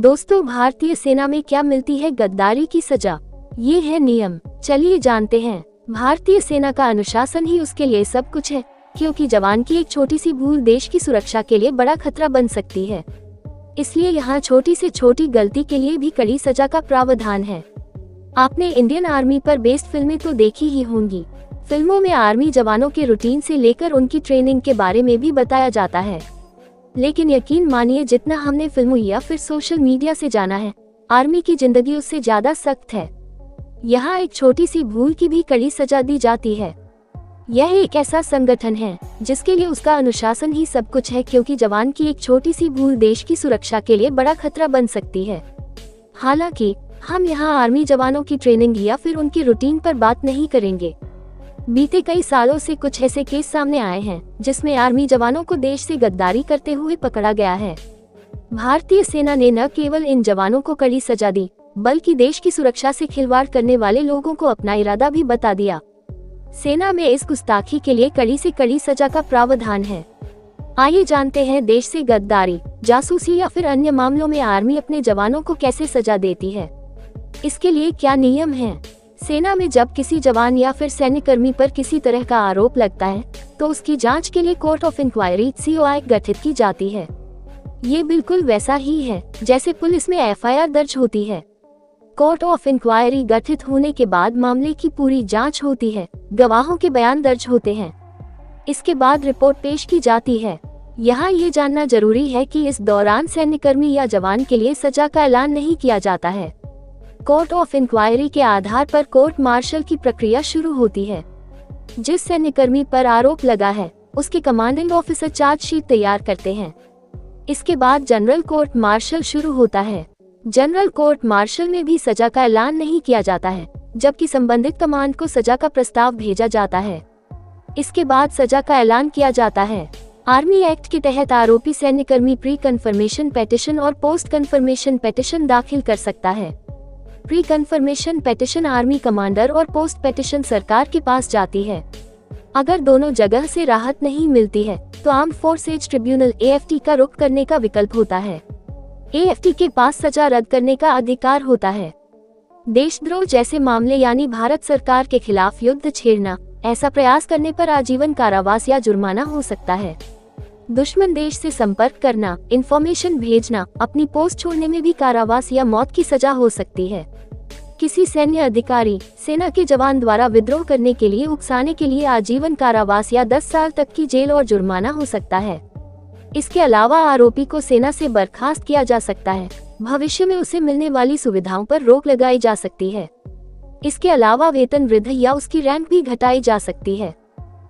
दोस्तों, भारतीय सेना में क्या मिलती है गद्दारी की सजा? ये है नियम, चलिए जानते हैं। भारतीय सेना का अनुशासन ही उसके लिए सब कुछ है, क्योंकि जवान की एक छोटी सी भूल देश की सुरक्षा के लिए बड़ा खतरा बन सकती है। इसलिए यहाँ छोटी से छोटी गलती के लिए भी कड़ी सजा का प्रावधान है। आपने इंडियन आर्मी पर बेस्ड फिल्में तो देखी ही होंगी। फिल्मों में आर्मी जवानों के रूटीन से लेकर उनकी ट्रेनिंग के बारे में भी बताया जाता है, लेकिन यकीन मानिए, जितना हमने फिल्मों या फिर सोशल मीडिया से जाना है, आर्मी की जिंदगी उससे ज्यादा सख्त है। यहाँ एक छोटी सी भूल की भी कड़ी सजा दी जाती है। यह एक ऐसा संगठन है जिसके लिए उसका अनुशासन ही सब कुछ है, क्योंकि जवान की एक छोटी सी भूल देश की सुरक्षा के लिए बड़ा खतरा बन सकती है। हालांकि हम यहाँ आर्मी जवानों की ट्रेनिंग या फिर उनकी रूटीन पर बात नहीं करेंगे। बीते कई सालों से कुछ ऐसे केस सामने आए हैं जिसमें आर्मी जवानों को देश से गद्दारी करते हुए पकड़ा गया है। भारतीय सेना ने न केवल इन जवानों को कड़ी सजा दी, बल्कि देश की सुरक्षा से खिलवाड़ करने वाले लोगों को अपना इरादा भी बता दिया। सेना में इस गुस्ताखी के लिए कड़ी से कड़ी सजा का प्रावधान है। आइए जानते हैं देश से गद्दारी, जासूसी या फिर अन्य मामलों में आर्मी अपने जवानों को कैसे सजा देती है। इसके लिए क्या नियम हैं? सेना में जब किसी जवान या फिर सैन्यकर्मी पर किसी तरह का आरोप लगता है, तो उसकी जांच के लिए कोर्ट ऑफ इंक्वायरी (COI) गठित की जाती है। ये बिल्कुल वैसा ही है जैसे पुलिस में FIR दर्ज होती है। कोर्ट ऑफ इंक्वायरी गठित होने के बाद मामले की पूरी जांच होती है, गवाहों के बयान दर्ज होते हैं। इसके बाद रिपोर्ट पेश की जाती है। यहाँ ये जानना जरूरी है कि इस दौरान सैन्यकर्मी या जवान के लिए सजा का ऐलान नहीं किया जाता है। कोर्ट ऑफ इंक्वायरी के आधार पर कोर्ट मार्शल की प्रक्रिया शुरू होती है। जिस सैन्यकर्मी पर आरोप लगा है, उसके कमांडिंग ऑफिसर चार्जशीट तैयार करते हैं। इसके बाद जनरल कोर्ट मार्शल शुरू होता है। जनरल कोर्ट मार्शल में भी सजा का ऐलान नहीं किया जाता है, जबकि संबंधित कमांड को सजा का प्रस्ताव भेजा जाता है। इसके बाद सजा का ऐलान किया जाता है। आर्मी एक्ट के तहत आरोपी सैन्यकर्मी प्री कन्फर्मेशन पेटिशन और पोस्ट कन्फर्मेशन पेटिशन दाखिल कर सकता है। Pre confirmation petition army commander और पोस्ट पेटिशन सरकार के पास जाती है। अगर दोनों जगह से राहत नहीं मिलती है, तो आर्म्ड फोर्सेज ट्रिब्यूनल (AFT) का रुख करने का विकल्प होता है। AFT के पास सजा रद्द करने का अधिकार होता है। देशद्रोह जैसे मामले यानी भारत सरकार के खिलाफ युद्ध छेड़ना, ऐसा प्रयास करने पर आजीवन कारावास या जुर्माना हो सकता है। दुश्मन देश से संपर्क करना, इंफॉर्मेशन भेजना, अपनी पोस्ट छोड़ने में भी कारावास या मौत की सजा हो सकती है। किसी सैन्य अधिकारी, सेना के जवान द्वारा विद्रोह करने के लिए उकसाने के लिए आजीवन कारावास या 10 साल तक की जेल और जुर्माना हो सकता है। इसके अलावा आरोपी को सेना से बर्खास्त किया जा सकता है। भविष्य में उसे मिलने वाली सुविधाओं पर रोक लगाई जा सकती है। इसके अलावा वेतन वृद्धि या उसकी रैंक भी घटाई जा सकती है।